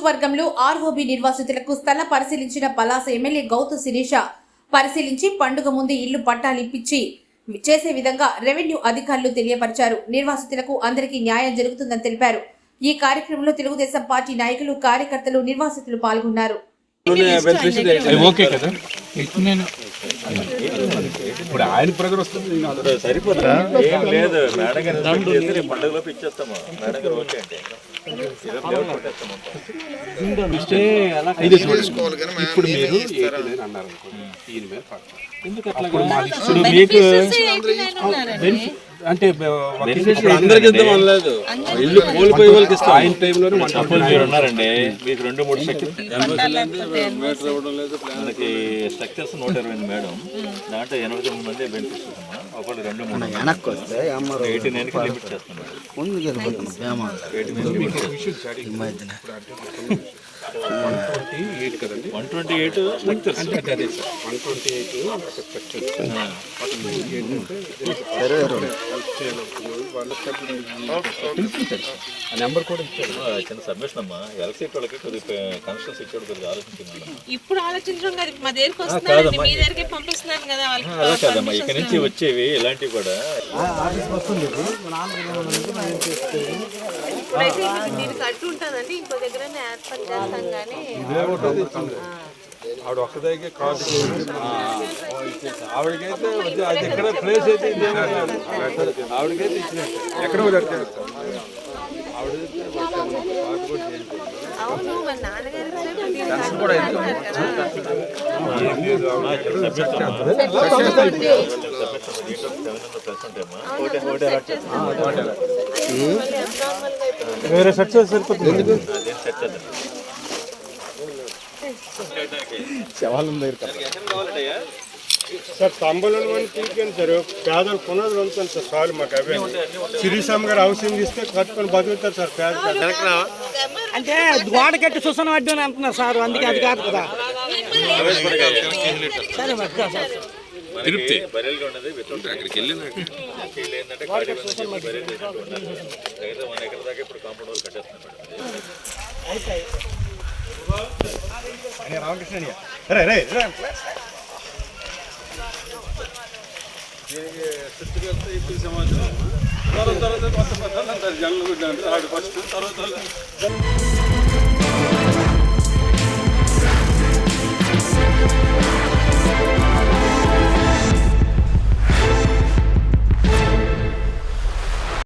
నియోజకవర్గంలో ఆర్ఓబి నిర్వాసితులకు స్థల పరిశీలించిన పలాస ఎమ్మెల్యే గౌతు శిరీష పరిశీలించి పండుగ ముందు ఇల్లు పట్టాలు ఇప్పించి చేసే విధంగా రెవెన్యూ అధికారులు తెలియపరిచారు. నిర్వాసితులకు అందరికీ న్యాయం జరుగుతుందని తెలిపారు. ఈ కార్యక్రమంలో తెలుగుదేశం పార్టీ నాయకులు, కార్యకర్తలు, నిర్వాసితులు పాల్గొన్నారు. ఇప్పుడు ఆయన ప్రగతి వస్తుంది సరిపోతుంది. ఏం లేదు మేడం గారు పండుగలోపు ఇచ్చేస్తాము. మేడం గారు ఓకే అంటే ఇప్పుడు మీరు అన్నారు దీని మీద అంటే అందరికి ఇద్దాం అనలేదు. ఇల్లు కోల్పోయే వాళ్ళకి ఇస్తాం. ఆయన టైంలోనే మీరు ఉన్నారండి. మీకు 2-3 మీటర్ ఇవ్వడం లేదు. మనకి స్ట్రక్చర్స్ 120 మేడం, దాంట్లో 89 మంది బెనిఫిట్స్ అమ్మా. ఒకటి 2-3 89కి లిమిట్ చేస్తున్నాం. 128 కదండి. 128 స్ట్రక్చర్స్ అంటే అదే సార్. 128 స్ట్రక్చర్స్ నెంబర్ కూడా ఇచ్చారు. చిన్న సబ్మిషన్ అమ్మా. ఎలక్ట్రిసిటీ వాళ్ళకి కొద్దిగా కన్స్ట్రక్షన్ ఇచ్చాడు. కొద్దిగా ఆలోచించున్నాను. ఇప్పుడు ఆలోచించడం కాదు, మా దగ్గరికి వస్తున్నారు, మీ దగ్గరికి పంపిస్తున్నారు కదా. అలా కాదమ్మా, ఇక్కడ నుంచి వచ్చేవి ఇలాంటివి కూడా దీనికి అడ్డు ఉంటుందండి. ఇంకో దగ్గర ఏర్పాటు చేస్తాం కానీ ఆవిడ ఒక్క దగ్గర కార్డు ఆవిడకైతే అది ఎక్కడ ప్లేస్ అయితే ఆవిడకైతే ఇచ్చినట్టు ఎక్కడ అవును. మా నాన్నగారు వేరే సెట్ సరిపోతుంది. సార్ స్తంభాలను మనం తీసుకొని సార్ పేదలు పునాదులు వండుతాను సార్. చాలు మాకు అవే. శ్రీరామ్ గారు హౌసింగ్ ఇస్తే కట్టుకొని బతుకుతారు సార్ పేద. అంటే గోడ కట్టి సుసన అడ్డు అని అంటున్నారు సార్. అందుకే అది కాదు కదా. తిరుపతి బరేలుగా ఉన్నది. అక్కడికి వెళ్ళిందంటే 1 ఎకర్ దాకా ఇప్పుడు కాంపౌండ్ వాళ్ళు కట్టేస్తున్నారు. రామకృష్ణ ఇప్పుడు సమాచారం తర్వాత కొత్త జనరల్ ఫస్ట్ తర్వాత